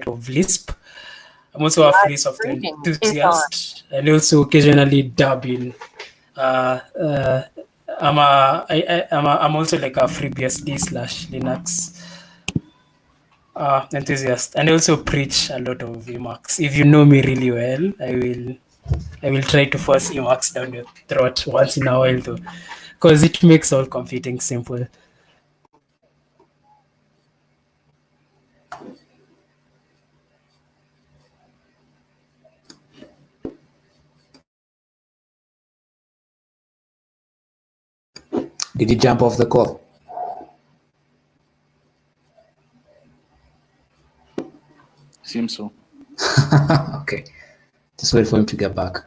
of Lisp. I'm also a free software enthusiast and also occasionally dab in. I'm also like a FreeBSD/Linux enthusiast, and I also preach a lot of Emacs. If you know me really well, I will try to force Emacs down your throat once in a while, though, because it makes all computing simple. Did you jump off the call? Seems so. Okay. Just wait for him to get back.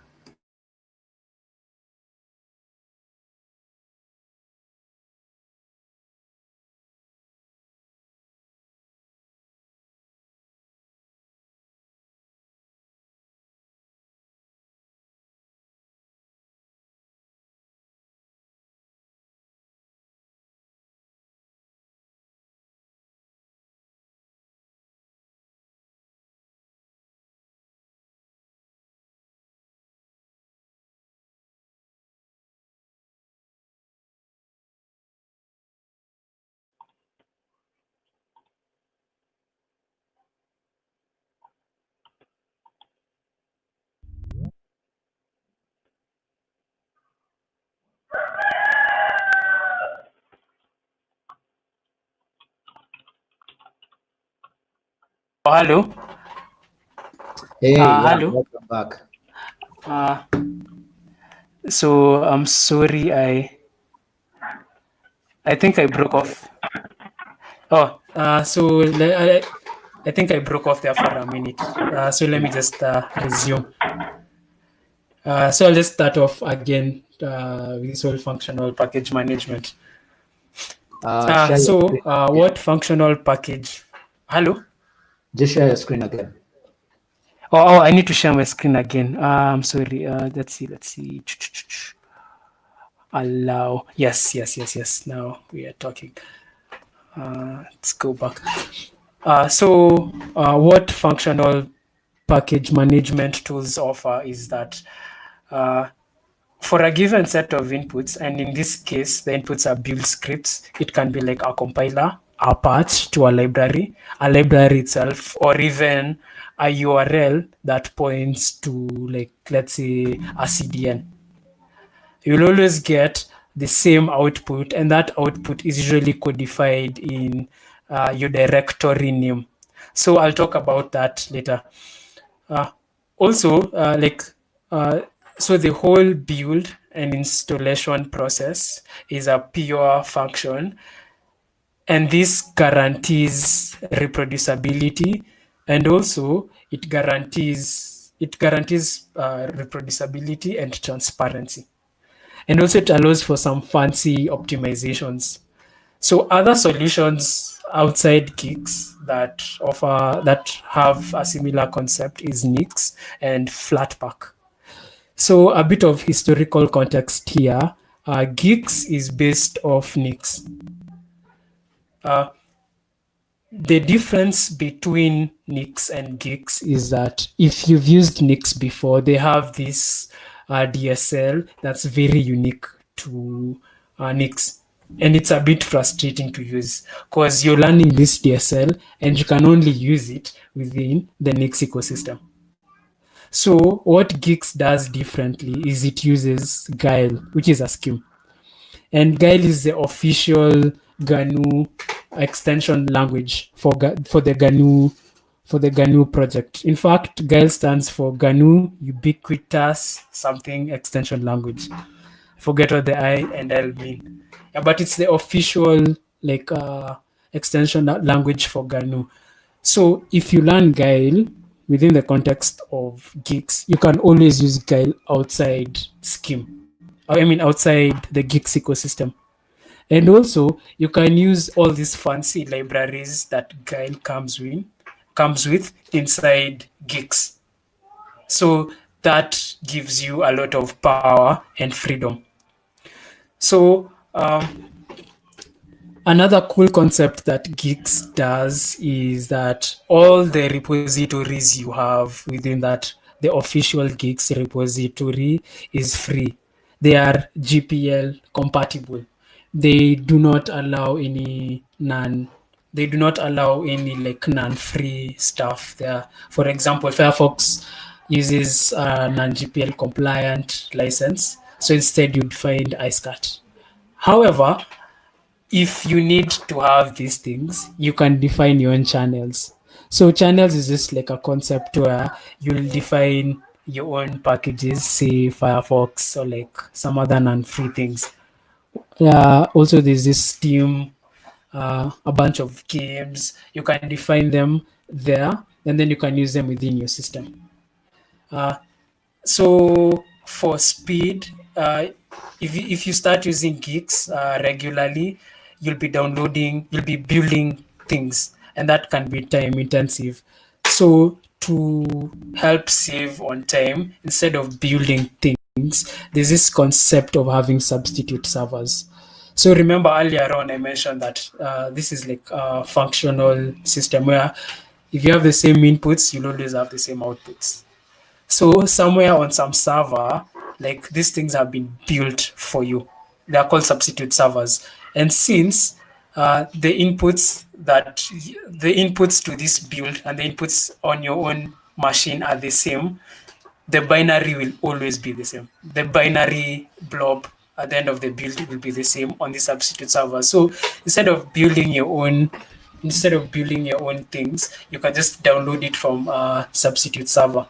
Oh, hello. Hey, hello. Welcome back. So I'm sorry, I think I broke off. Oh, so I think I broke off there for a minute. So let me just resume. So I'll just start off again with this whole functional package management. What functional package? Hello? Just share your screen again. Oh, I need to share my screen again. I'm sorry. Let's see. Allow. Yes. Now we are talking. Let's go back. What functional package management tools offer is that for a given set of inputs, and in this case, the inputs are build scripts. It can be like a compiler, a patch to a library itself, or even a URL that points to, like, let's say, a CDN. You'll always get the same output, and that output is usually codified in your directory name. So I'll talk about that later. So the whole build and installation process is a pure function, and this guarantees reproducibility, and also it guarantees reproducibility and transparency. And also it allows for some fancy optimizations. So other solutions outside Guix that have a similar concept is Nix and Flatpak. So a bit of historical context here. Guix is based off Nix. The difference between Nix and Guix is that if you've used Nix before, they have this DSL that's very unique to Nix. And it's a bit frustrating to use because you're learning this DSL and you can only use it within the Nix ecosystem. So what Guix does differently is it uses Guile, which is a scheme. And Guile is the official GNU extension language for the GNU project. In fact, Guile stands for GNU Ubiquitous something extension language. I forget what the I and L mean. Yeah, but it's the official extension language for GNU. So if you learn Guile within the context of Guix, you can always use Guile outside Scheme. Outside the Guix ecosystem. And also, you can use all these fancy libraries that Guile comes with inside Guix. So that gives you a lot of power and freedom. So Another cool concept that Guix does is that all the repositories you have within that, the official Guix repository is free. They are GPL compatible. They do not allow any they do not allow any like non-free stuff there. For example, Firefox uses a non-GPL compliant license. So instead you'd find iSCAT. However, if you need to have these things, you can define your own channels. So channels is just like a concept where you'll define your own packages, say Firefox or like some other non-free things. Also, there's this Steam, a bunch of games. You can define them there, and then you can use them within your system. So for speed, if you start using Guix regularly, you'll be building things, and that can be time intensive. So to help save on time, instead of building things, there's this concept of having substitute servers. So remember earlier on, I mentioned that this is like a functional system where if you have the same inputs, you'll always have the same outputs. So somewhere on some server, like these things have been built for you. They are called substitute servers. And since the inputs to this build and the inputs on your own machine are the same, the binary will always be the same. The binary blob at the end of the build will be the same on the substitute server. So instead of building your own things, you can just download it from a substitute server.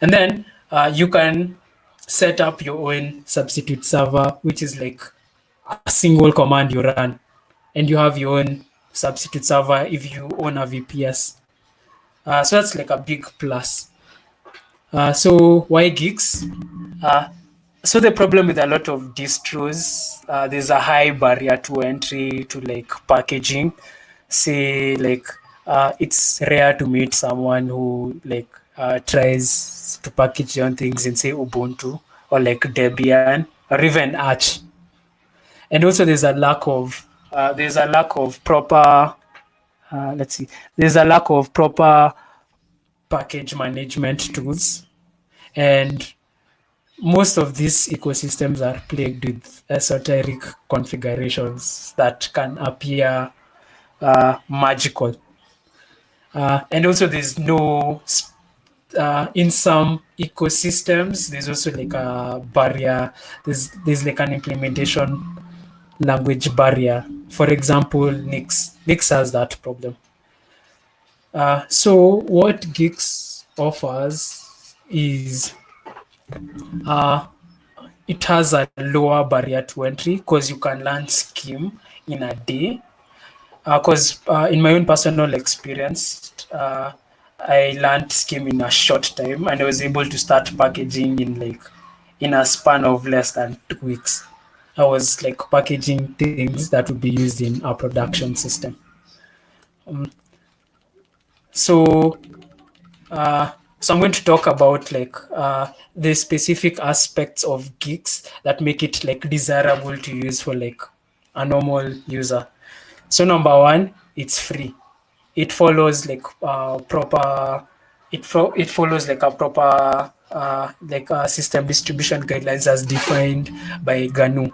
And then you can set up your own substitute server, which is like a single command you run. And you have your own substitute server if you own a VPS. So that's like a big plus. So why Guix? So the problem with a lot of distros, there's a high barrier to entry to like packaging. Say like it's rare to meet someone who like tries to package your own things in say Ubuntu or like Debian or even Arch. And also there's a lack of proper there's a lack of proper package management tools, and most of these ecosystems are plagued with esoteric configurations that can appear magical. And also there's no in some ecosystems there's also like a barrier, there's like an implementation language barrier. For example, Nix has that problem. So what Guix offers is it has a lower barrier to entry because you can learn Scheme in a day. Because in my own personal experience, I learned Scheme in a short time, and I was able to start packaging in a span of less than 2 weeks. I was like packaging things that would be used in a production system. So I'm going to talk about like the specific aspects of Guix that make it like desirable to use for like a normal user. So number one, it's free. It follows like proper. It follows like a proper system distribution guidelines as defined by GNU.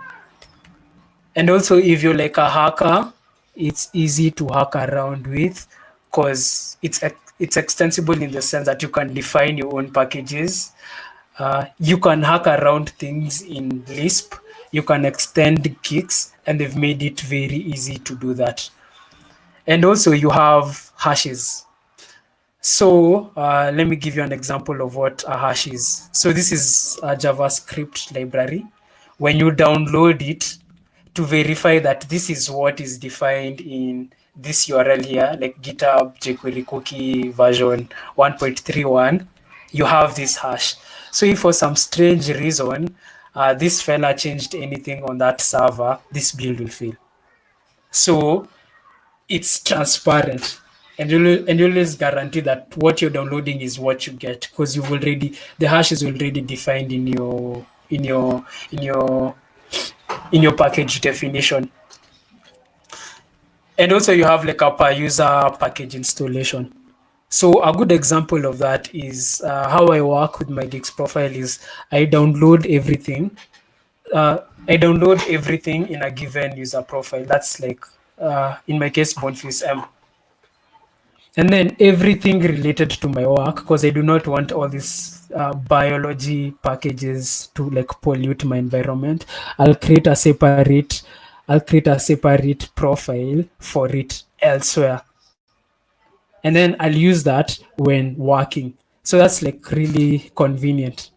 And also, if you're like a hacker, it's easy to hack around with because it's extensible in the sense that you can define your own packages. You can hack around things in Lisp. You can extend Guix, and they've made it very easy to do that. And also, you have hashes. So let me give you an example of what a hash is. So this is a JavaScript library. When you download it, to verify that this is what is defined in this URL here, like GitHub jQuery cookie version 1.31, you have this hash. So if for some strange reason, this fella changed anything on that server, this build will fail. So it's transparent, and you always guarantee that what you're downloading is what you get because the hash is already defined in your package definition. And also you have like a per user package installation. So a good example of that is how I work with my Guix profile is I download everything. I download everything in a given user profile. That's like, in my case, Boniface M. And then everything related to my work, because I do not want all these biology packages to like pollute my environment. I'll create a separate profile for it elsewhere. And then I'll use that when working. So that's like really convenient.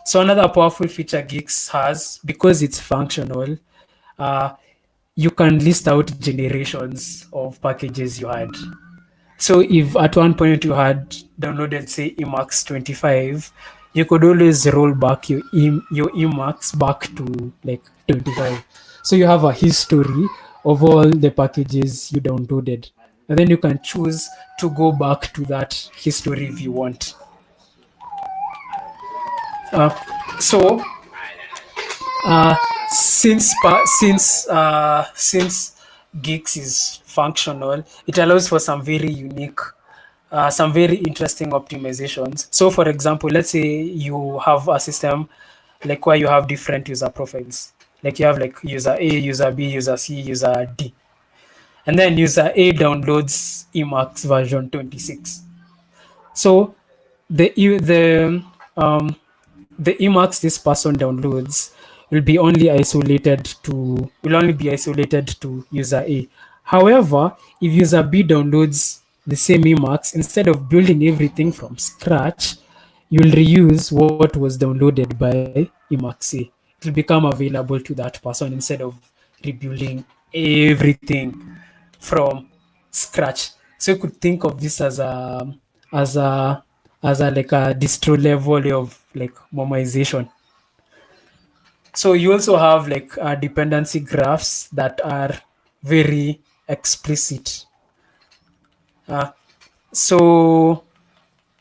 So another powerful feature Guix has, because it's functional, you can list out generations of packages you had. So if at one point you had downloaded, say, Emacs 25, you could always roll back your Emacs back to like 25. So you have a history of all the packages you downloaded. And then you can choose to go back to that history if you want. So since Guix is functional, it allows for some very unique, some very interesting optimizations. So for example, let's say you have a system like where you have different user profiles. Like you have like user A, user B, user C, user D. And then user A downloads Emacs version 26. So the Emacs this person downloads will only be isolated to user A. However, if user B downloads the same Emacs, instead of building everything from scratch, you'll reuse what was downloaded by Emacs A. It will become available to that person instead of rebuilding everything from scratch. So you could think of this as a like a distro level of like normalization. So you also have like dependency graphs that are very explicit. So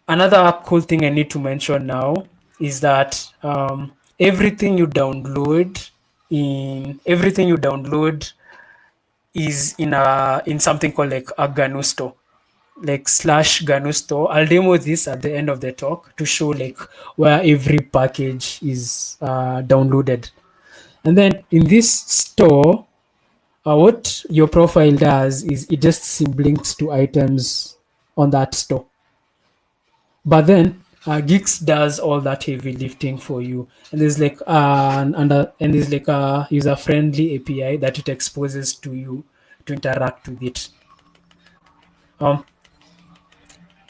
another cool thing I need to mention now is that everything you download is in something called like a GNU store, like /GNU store. I'll demo this at the end of the talk to show like where every package is downloaded. And then in this store, what your profile does is it just symlinks to items on that store. But then Guix does all that heavy lifting for you, and there's like there's like a user-friendly API that it exposes to you to interact with it.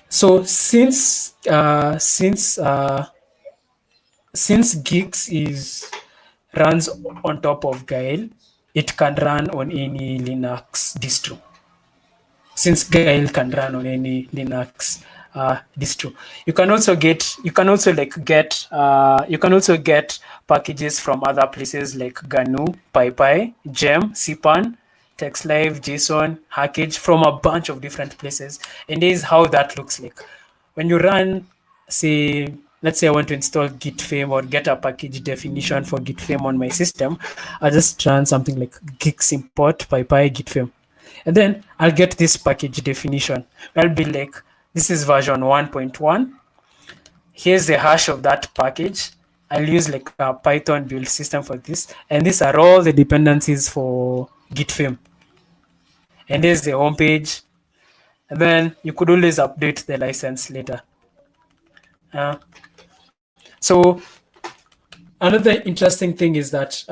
So since Guix runs on top of Guile, it can run on any Linux distro. Since Guile can run on any Linux distro, you can also get packages from other places like GNU, PyPy, Gem, CPAN, TextLive, JSON, Hackage, from a bunch of different places. And this is how that looks like. When you run, say, let's say I want to install Gitfame or get a package definition for Gitfame on my system, I'll just run something like Guix import PyPy Gitfame. And then I'll get this package definition. I'll be like, this is version 1.1. Here's the hash of that package. I'll use like a Python build system for this. And these are all the dependencies for Gitfame. And there's the homepage. And then you could always update the license later. So another interesting thing is that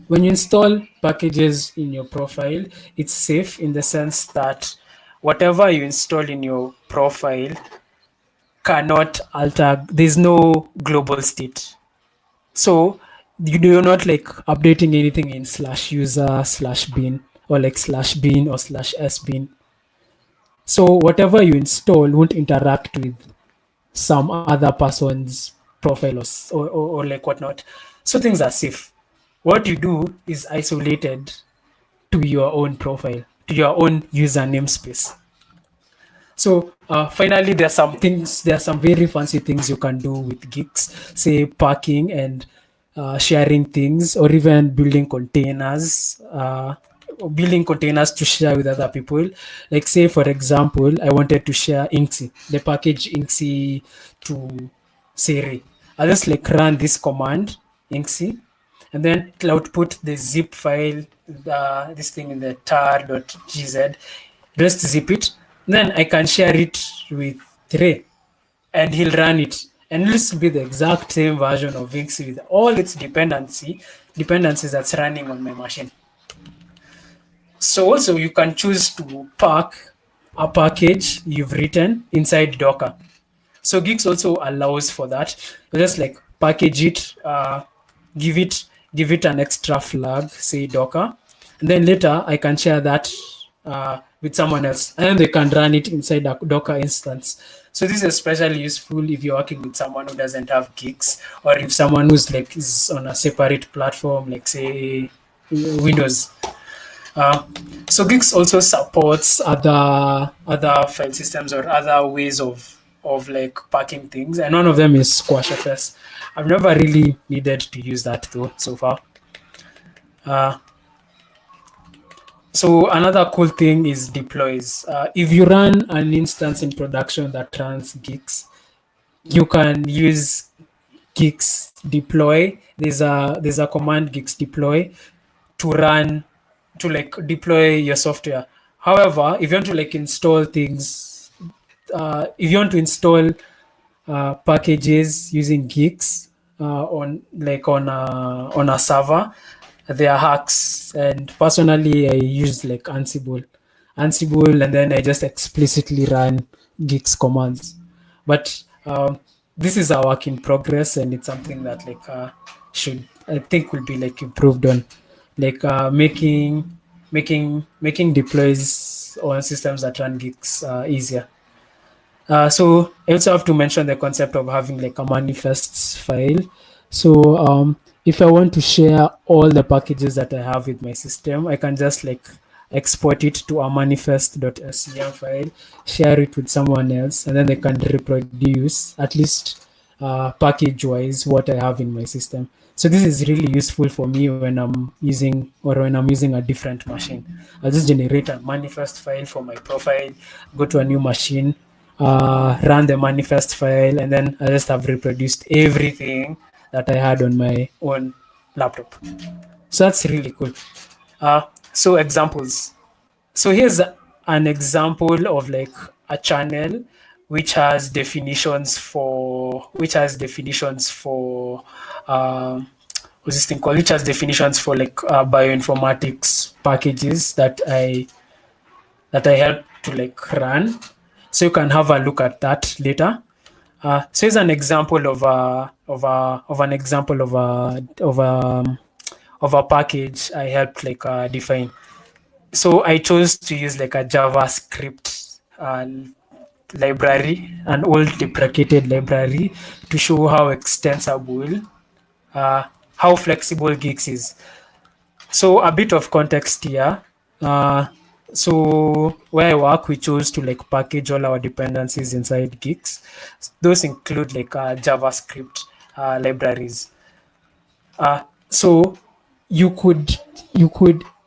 when you install packages in your profile, it's safe in the sense that whatever you install in your profile cannot alter. There's no global state. So you're not like updating anything in /user/bin or like /bin or /sbin. So whatever you install won't interact with some other person's profile or like whatnot. So things are safe. What you do is isolated to your own profile, to your own user namespace. So finally, there are some very fancy things you can do with Guix, say parking and sharing things, or even building containers to share with other people. Like, say for example, I wanted to share Inksy, the package Inksy to Siri. I'll just like run this command Inksy, and then it'll output the zip file, this thing in the tar.gz. Just zip it, then I can share it with Ray, and he'll run it, and this will be the exact same version of Inksy with all its dependencies that's running on my machine. So also you can choose to pack a package you've written inside Docker. So Guix also allows for that. You just like package it, give it an extra flag, say Docker, and then later I can share that with someone else, and then they can run it inside a Docker instance. So this is especially useful if you're working with someone who doesn't have Guix, or if someone who's like is on a separate platform, like say Windows. So Guix also supports other file systems or other ways of like packing things, and one of them is SquashFS. I've never really needed to use that though so far. So another cool thing is deploys. If you run an instance in production that runs Guix, you can use Guix deploy. There's a command Guix deploy to run, to like deploy your software. However, if you want to like install things, if you want to install packages using Guix on a server, there are hacks. And personally, I use like Ansible, and then I just explicitly run Guix commands. But this is a work in progress, and it's something that like I think will be like improved on, like making deploys on systems that run Guix easier. So I also have to mention the concept of having like a manifests file. So if I want to share all the packages that I have with my system, I can just like export it to a manifest.scm file, share it with someone else, and then they can reproduce at least package wise what I have in my system. So this is really useful for me when I'm using a different machine. I'll just generate a manifest file for my profile, go to a new machine, run the manifest file, and then I just have reproduced everything that I had on my own laptop. So that's really cool. So examples. So here's an example of like a channel which has definitions for what's this thing called, which has definitions for like bioinformatics packages that I help to like run. So you can have a look at that later. So here's an example of a package I helped like define. So I chose to use like a JavaScript library, an old deprecated library, to show how extensible, how flexible Guix is. So a bit of context here. So where I work, we chose to like package all our dependencies inside Guix. Those include like JavaScript libraries. So you could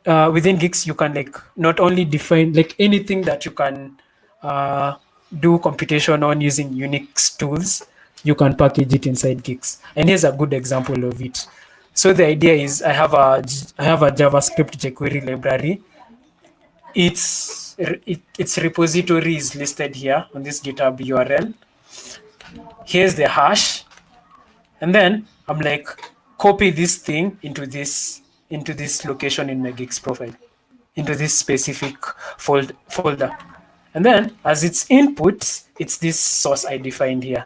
within Guix, you can like not only define like anything that you can do computation on using Unix tools, you can package it inside Guix. And here's a good example of it. So the idea is I have a JavaScript jQuery library. Its repository is listed here on this GitHub URL. Here's the hash, and then I'm like, copy this thing into this location in my Guix profile, into this specific folder, and then as its input, it's this source I defined here,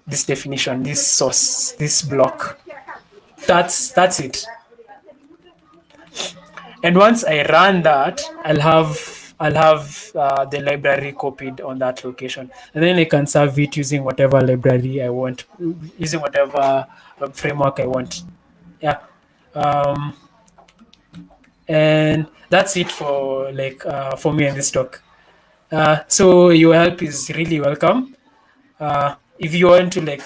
this definition, this source, this block. That's it. And once I run that, I'll have the library copied on that location, and then I can serve it using whatever library I want, using whatever framework I want. Yeah, and that's it for like for me in this talk. So your help is really welcome. If you want to like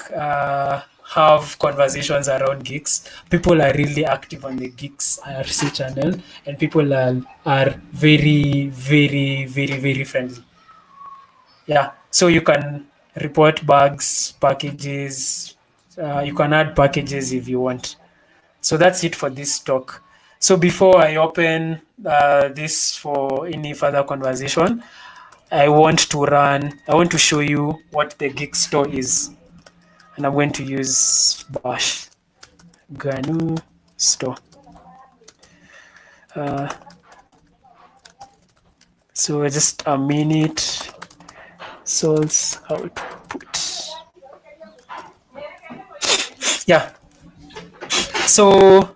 have conversations around Guix. People are really active on the Guix IRC channel, and people are very, very, very, very friendly. Yeah, so you can report bugs, packages. You can add packages if you want. So that's it for this talk. So before I open this for any further conversation, I want to show you what the Guix store is. And I'm going to use bash GNU store. So just a minute, source output. Yeah. So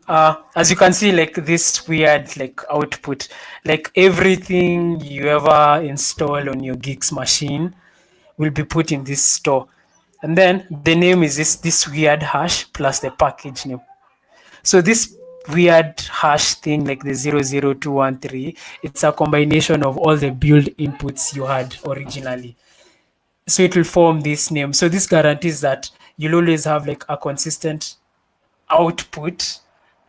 as you can see, like this weird like output, like everything you ever install on your Guix machine will be put in this store. And then the name is this weird hash plus the package name. So this weird hash thing, like the 00213, it's a combination of all the build inputs you had originally. So it will form this name. So this guarantees that you'll always have like a consistent output,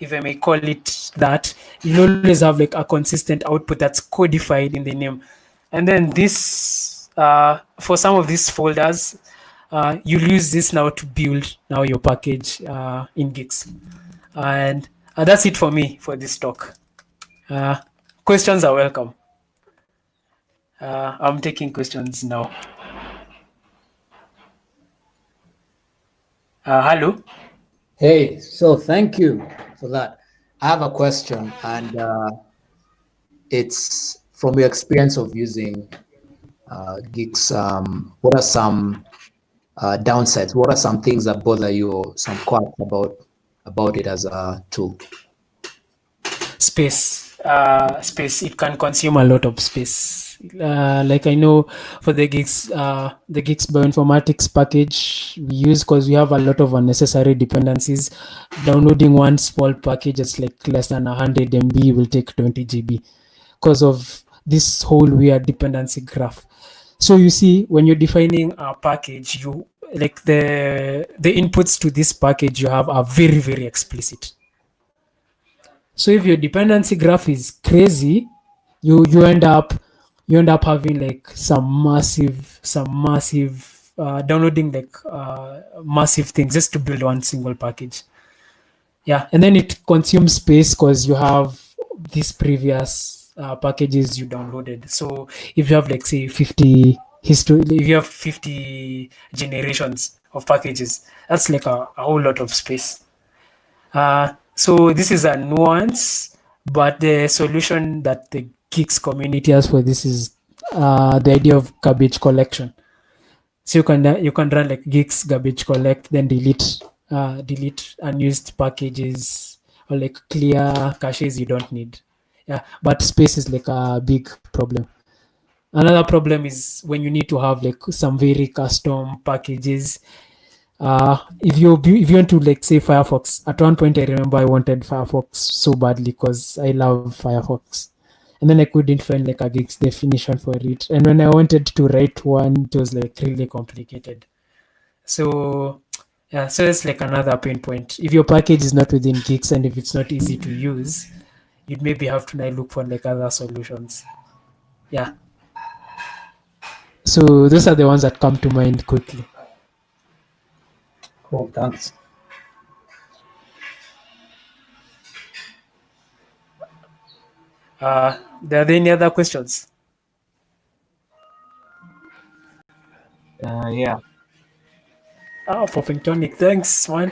if I may call it that. You'll always have like a consistent output that's codified in the name. And then this, for some of these folders, you'll use this now to build now your package in Guix. And that's it for me for this talk. Questions are welcome. I'm taking questions now. Hello. Hey, so thank you for that. I have a question, and it's from your experience of using Guix. What are some downsides? What are some things that bother you, or some quirks about it as a tool? Space. It can consume a lot of space. Like I know for the Guix bioinformatics package we use, because we have a lot of unnecessary dependencies. Downloading one small package, it's like less than 100 MB, will take 20 GB because of this whole weird dependency graph. So you see, when you're defining a package, you like the inputs to this package you have are very, very explicit. So if your dependency graph is crazy, you end up having like some massive downloading like massive things just to build one single package. Yeah, and then it consumes space because you have these previous packages you downloaded. So if you have like say 50 history, if you have 50 generations of packages, that's like a whole lot of space. So this is a nuance, but the solution that the Guix community has for this is the idea of garbage collection. So you can run like Guix garbage collect, then delete unused packages, or like clear caches you don't need. Yeah, but space is like a big problem. Another problem is when you need to have like some very custom packages. If you want to like say Firefox, at one point I remember I wanted Firefox so badly because I love Firefox, and then I couldn't find like a Guix definition for it, and when I wanted to write one, it was like really complicated. So yeah, so it's like another pain point. If your package is not within Guix and if it's not easy to use, you'd maybe have to now look for like other solutions. Yeah, so those are the ones that come to mind quickly. Cool, thanks. Are there any other questions? Yeah. Popping tonic, thanks, man.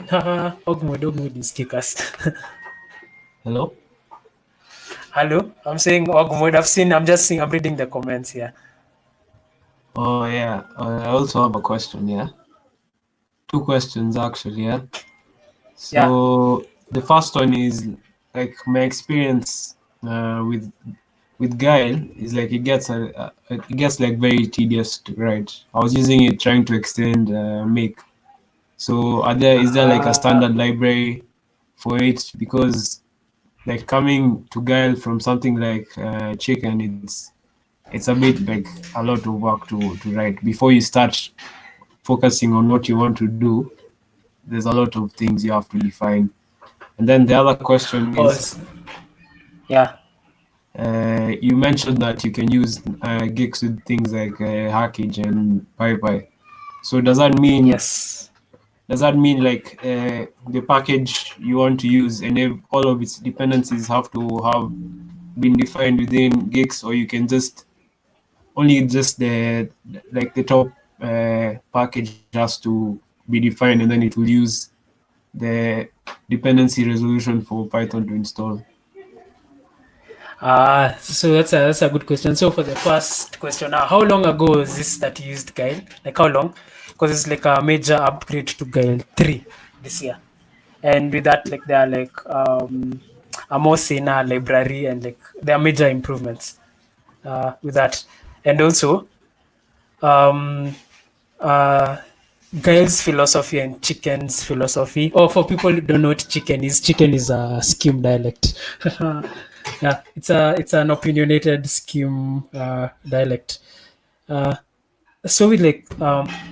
Ogmood is kickers. Hello? Hello, I'm saying Ogmood. I'm reading the comments here. Oh, yeah. I also have a question, yeah. Two questions, actually, yeah. So the first one is like my experience with Guile is like it gets like very tedious to write. I was using it trying to extend make. So is there like a standard library for it? Because like coming to Guile from something like Chicken, it's a bit like a lot of work to write before you start focusing on what you want to do. there's a lot of things you have to define. And then the other question is, you mentioned that you can use Guix with things like Hackage and PyPy. So does that mean like the package you want to use and all of its dependencies have to have been defined within Guix, or you can just only just the top package has to be defined, and then it will use the dependency resolution for Python to install? So that's a good question. So for the first question, how long ago is this that you used Guile? Like how long? Because it's like a major upgrade to Guile 3 this year. And with that, like there are like a more Sena library, and like there are major improvements with that. And also Guile's philosophy and Chicken's philosophy. Or for people who don't know what Chicken is a scheme dialect. Yeah, it's an opinionated scheme dialect. So with like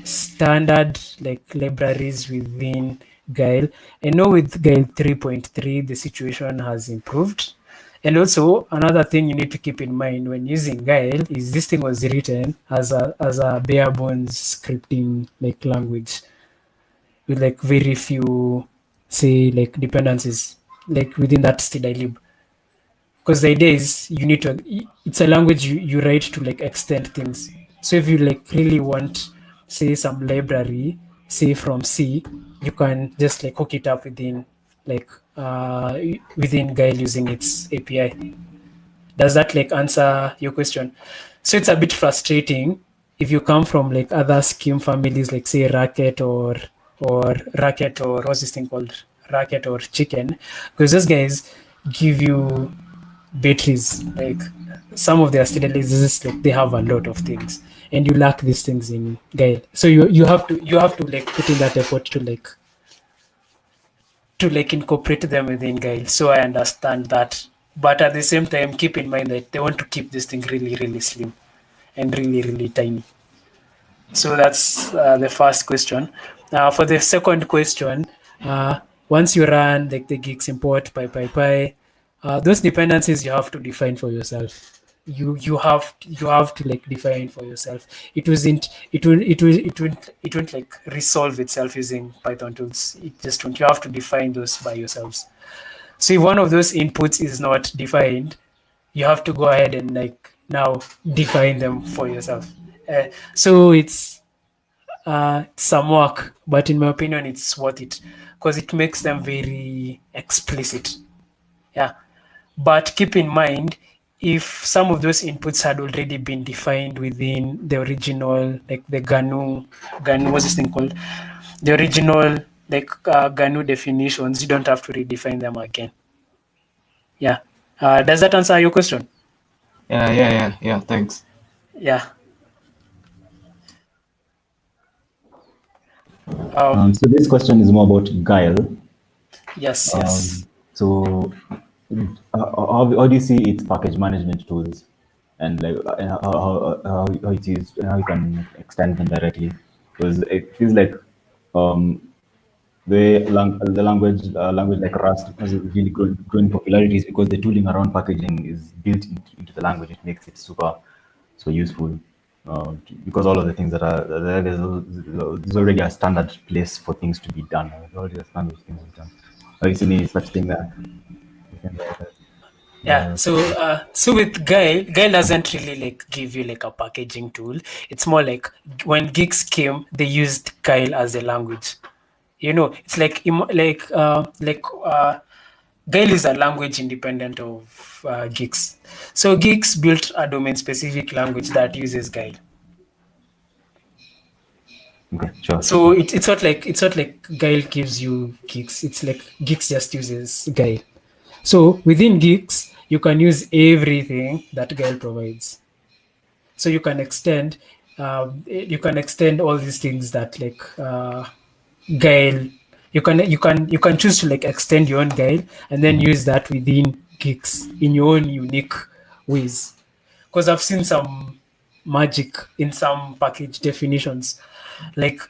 standard like libraries within Guile, I know with Guile 3.3 the situation has improved. And also another thing you need to keep in mind when using Guile is this thing was written as a bare bones scripting like language with like very few say like dependencies like within that stdlib. Because the idea is you need to, it's a language you write to like extend things. So if you like really want say some library say from C, you can just like hook it up within like within Guile using its API. Does that like answer your question? So it's a bit frustrating if you come from like other scheme families like say Racket or Racket, or what's this thing called, Racket or Chicken, because those guys give you batteries. Like some of their stateless, like they have a lot of things, and you lack these things in Guile. So you have to like put in that effort to like incorporate them within Guile. So I understand that, but at the same time, keep in mind that they want to keep this thing really, really slim and really, really tiny. So that's the first question. For the second question, once you run like the Guix import py, those dependencies you have to define for yourself. You have to like define for yourself. It won't like resolve itself using Python tools. It just won't. You have to define those by yourselves. So if one of those inputs is not defined, you have to go ahead and like now define them for yourself. So it's some work, but in my opinion, it's worth it because it makes them very explicit. Yeah, but keep in mind, if some of those inputs had already been defined within the original, like the GNU, what's this thing called? The original like GNU definitions, you don't have to redefine them again. Yeah. Does that answer your question? Yeah. Thanks. Yeah. So this question is more about Guile. Yes. So how do you see its package management tools, and like how it is, and how you can extend them directly? Because it feels like the language like Rust has really growing popularity, is because the tooling around packaging is built into the language. It makes it super so useful. Because all of the things that are there's already a standard place for things to be done. There's already a standard things to be done. Have you seen any such thing there? Yeah. So with Guile doesn't really like give you like a packaging tool. It's more like when Guix came, they used Guile as a language. You know, it's like Guile is a language independent of Guix. So Guix built a domain-specific language that uses Guile. Okay, sure. So it's not like Guile gives you Guix. It's like Guix just uses Guile. So within Guix, you can use everything that Guile provides. So you can extend all these things that like Guile. You can choose to like extend your own Guile and then use that within Guix in your own unique ways. Because I've seen some magic in some package definitions. Like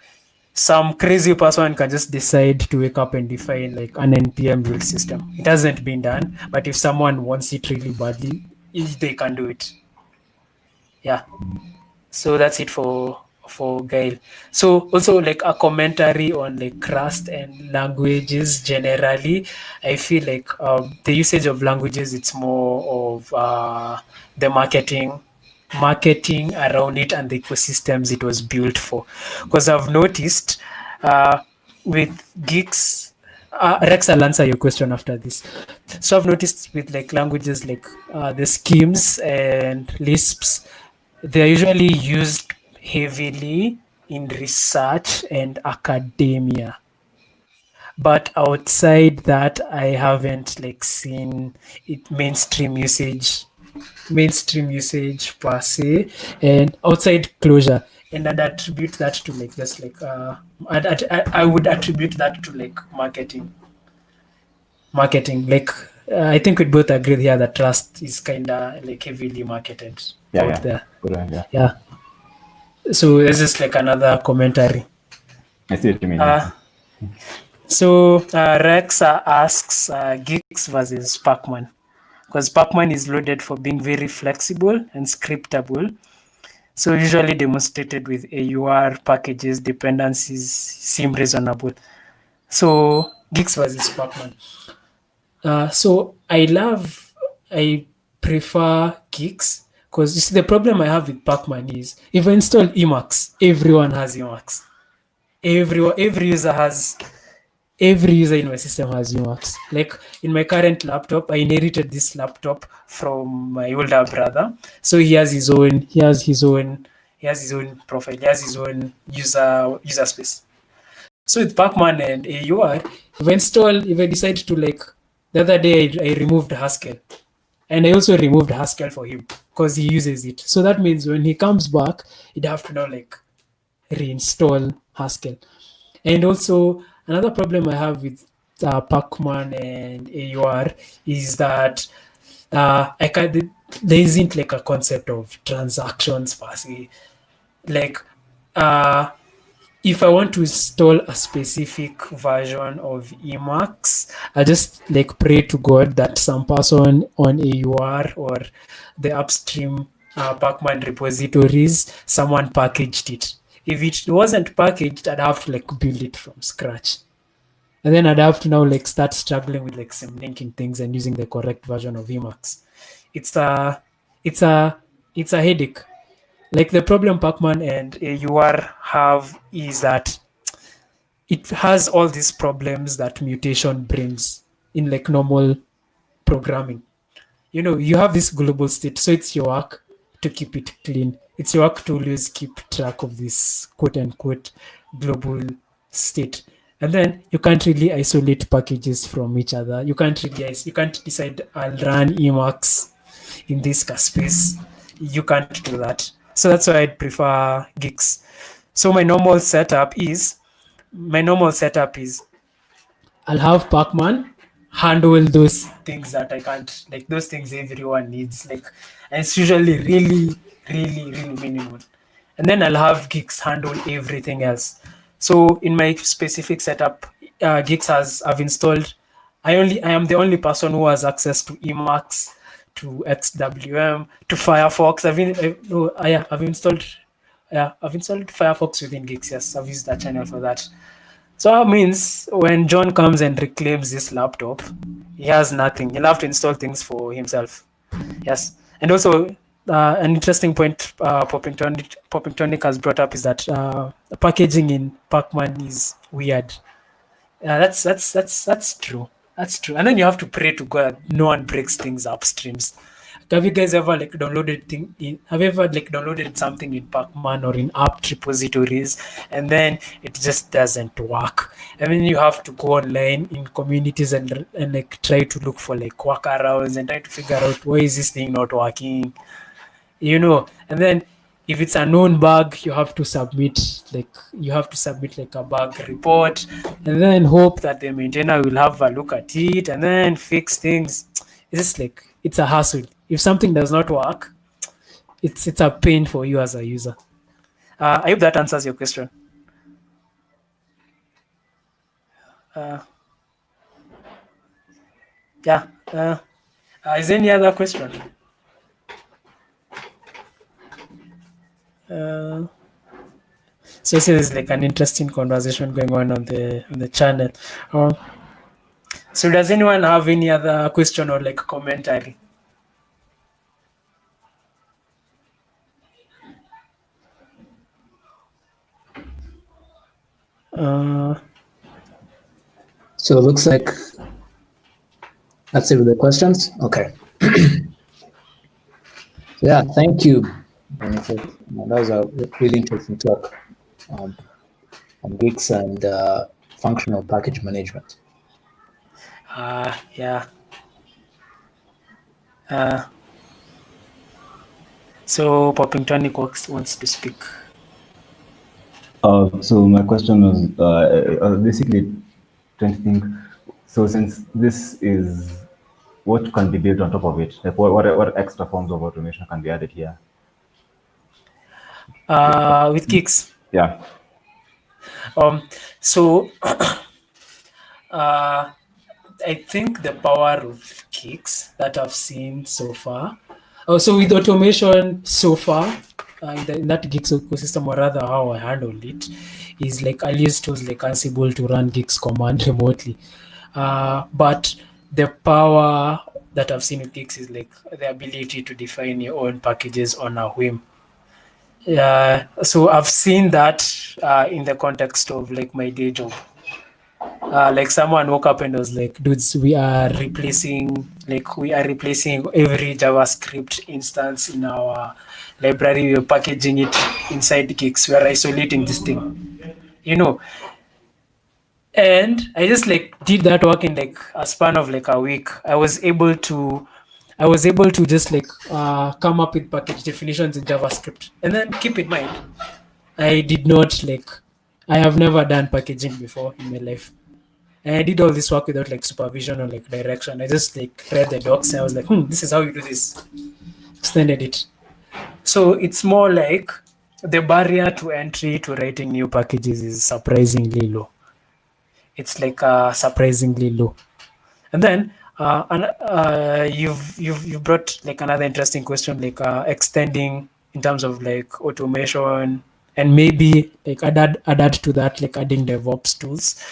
some crazy person can just decide to wake up and define like an npm build system. It hasn't been done, but if someone wants it really badly, they can do it. Yeah. So that's it for Gail. So also like a commentary on like Rust and languages generally. I feel like the usage of languages, it's more of the marketing around it and the ecosystems it was built for. Because I've noticed with Guix, Rex, I'll answer your question after this. So I've noticed with like languages like the schemes and Lisps, they are usually used heavily in research and academia. But outside that, I haven't like seen it mainstream usage per se, and outside closure. And I'd attribute that to like just like I would attribute that to like marketing. Like I think we both agree here that Trust is kind of like heavily marketed out there. Good, Yeah. So this is like another commentary. I see what you mean. So Rex asks Guix versus Pacman, because Pacman is loaded for being very flexible and scriptable. So usually demonstrated with AUR packages, dependencies seem reasonable. So Guix versus Pacman. So I prefer Guix, because you see the problem I have with Pacman is if I install Emacs, everyone has Emacs. Every user in my system has Emacs. Like in my current laptop, I inherited this laptop from my older brother. So he has his own profile, he has his own user space. So with Pacman and AUR, if I decide to like, the other day I removed Haskell, and I also removed Haskell for him because he uses it. So that means when he comes back, he'd have to now like reinstall Haskell. And also another problem I have with Pacman and AUR is that there isn't like a concept of transactions per se. Like if I want to install a specific version of Emacs, I just like pray to God that some person on AUR or the upstream Pacman repositories, someone packaged it. If it wasn't packaged, I'd have to like build it from scratch. And then I'd have to now like start struggling with like some linking things and using the correct version of Emacs. It's a headache. Like the problem Pacman and AUR have is that it has all these problems that mutation brings in like normal programming. You have this global state, so it's your work to keep it clean. It's your work to always keep track of this quote unquote global state. And then you can't really isolate packages from each other. You can't decide I'll run Emacs in this space. You can't do that. So that's why I'd prefer Guix. So my normal setup is I'll have Pacman handle those things that I can't, like those things everyone needs, like, and it's usually really, really, really minimal. And then I'll have Guix handle everything else. So in my specific setup, I've installed. I am the only person who has access to Emacs, to XWM, to Firefox. I've installed Firefox within Guix. Yes, I've used that channel for that. So that means when John comes and reclaims this laptop, he has nothing. He'll have to install things for himself. Yes, and also an interesting point Popping Tonic has brought up is that packaging in Pacman is weird. That's true. That's true. And then you have to pray to God no one breaks things upstreams. Have you guys ever like downloaded something in Pacman or in apt repositories and then it just doesn't work? I mean, you have to go online in communities and like try to look for like workarounds and try to figure out why is this thing not working, and then if it's a known bug, you have to submit like a bug report and then hope that the maintainer will have a look at it and then fix things. It's a hassle. If something does not work, it's a pain for you as a user. I hope that answers your question. Yeah. Is there any other question? So this is like an interesting conversation going on the channel. So does anyone have any other question or like commentary? So it looks like that's it with the questions. Okay. Yeah, thank you, Boniface. That was a really interesting talk on Guix and functional package management. Yeah. So Popping Tonic wants to speak. So my question was basically trying to think. So since this is what can be built on top of it, like what extra forms of automation can be added here? With Guix. Yeah. So I think the power of Guix that I've seen so far. So with automation so far, in that Guix ecosystem, or rather how I handled it, is like I use tools like Ansible to run Guix command remotely. But the power that I've seen with Guix is like the ability to define your own packages on a whim. Yeah, so I've seen that in the context of like my day job. Like someone woke up and was like, dudes, we are replacing every JavaScript instance in our library. We're packaging it inside Guix. We're isolating this thing, and I just like did that work in like a span of like a week. I was able to just like come up with package definitions in JavaScript. And then keep in mind, I have never done packaging before in my life. And I did all this work without like supervision or like direction. I just like read the docs and I was like, this is how you do this. Extended it. So it's more like the barrier to entry to writing new packages is surprisingly low. It's like surprisingly low. And then you've brought like another interesting question, like extending in terms of like automation, and maybe like add to that, like adding DevOps tools.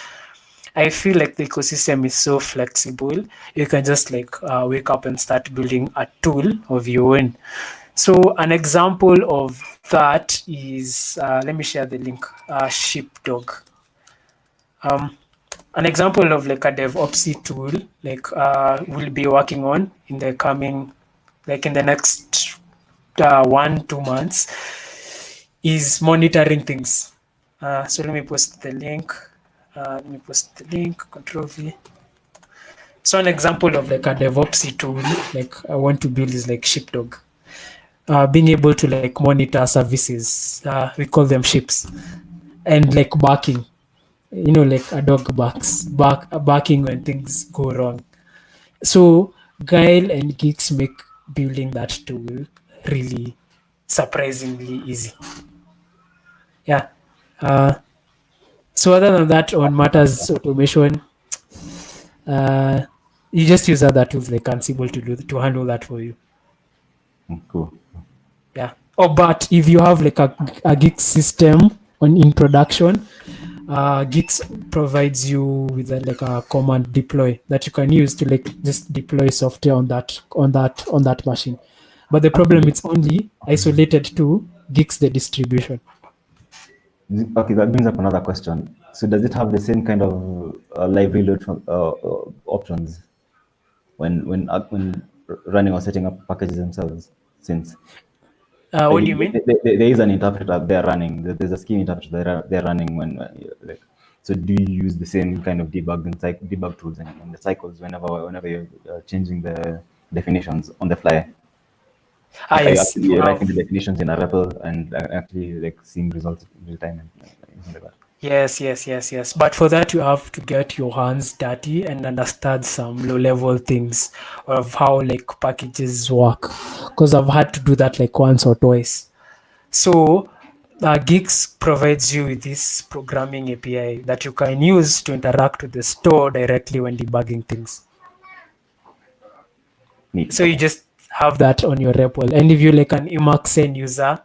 I feel like the ecosystem is so flexible. You can just like wake up and start building a tool of your own. So an example of that is, let me share the link, Sheepdog. An example of like a DevOps tool, like we'll be working on in the coming, like in the next 1-2 months, is monitoring things. So let me post the link. Control V. So an example of like a DevOps tool, like I want to build is like Sheepdog. Being able to like monitor services, we call them ships, and like barking. Like a dog barking when things go wrong. So Guile and Guix make building that tool really surprisingly easy. Yeah. So other than that, on matters automation, you just use other tools like Ansible to handle that for you. Cool. Yeah. But if you have like a Guix system in production, Guix provides you with like a command deploy that you can use to like just deploy software on that machine. But the problem, it's only isolated to Guix the distribution. Okay, that brings up another question. So does it have the same kind of live reload options when running or setting up packages themselves? Since what do you mean? There is an interpreter they're running. There's a scheme interpreter they're running when like. So do you use the same kind of debug tools and the cycles whenever you're changing the definitions on the fly? Yes, you're writing the definitions in a REPL and actually like seeing results in real time and anything like that. Yes. But for that, you have to get your hands dirty and understand some low-level things of how like packages work. Because I've had to do that like once or twice. So Guix provides you with this programming API that you can use to interact with the store directly when debugging things. Neat. So you just have that on your REPL. And if you're like an Emacs end user,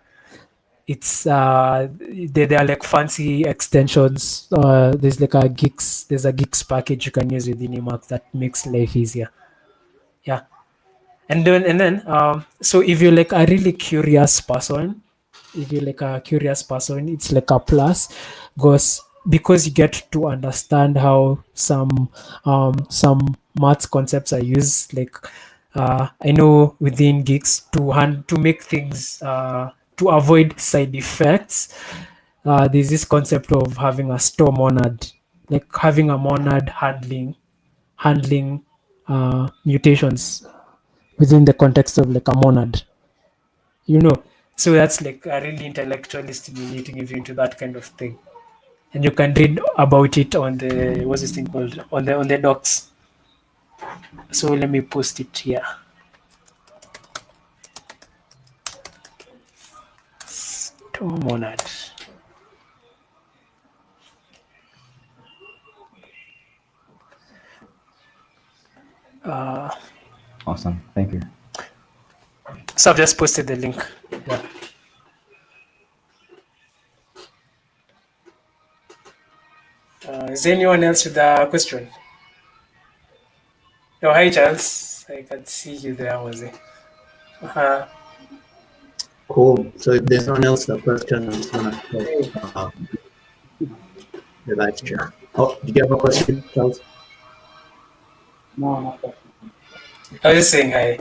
it's there are like fancy extensions. There's like a Guix package you can use within Emacs that makes life easier. Yeah. And then so if you're like a really curious person, it's like a plus, because you get to understand how some maths concepts are used. Like I know within Guix to make things to avoid side effects, there's this concept of having a store monad, like having a monad handling mutations within the context of like a monad, so that's like a really intellectually stimulating if you're into that kind of thing. And you can read about it on the, what's this thing called, on the docs. So let me post it here. Store monad. Awesome. Thank you. So I've just posted the link. Yeah. Is anyone else with a question? Oh, hi Charles. I can see you there, was it? Cool. So if there's no one else with a question, I'm just gonna close the live chat. Oh, did you have a question, Charles? No, not that. I was just saying hi.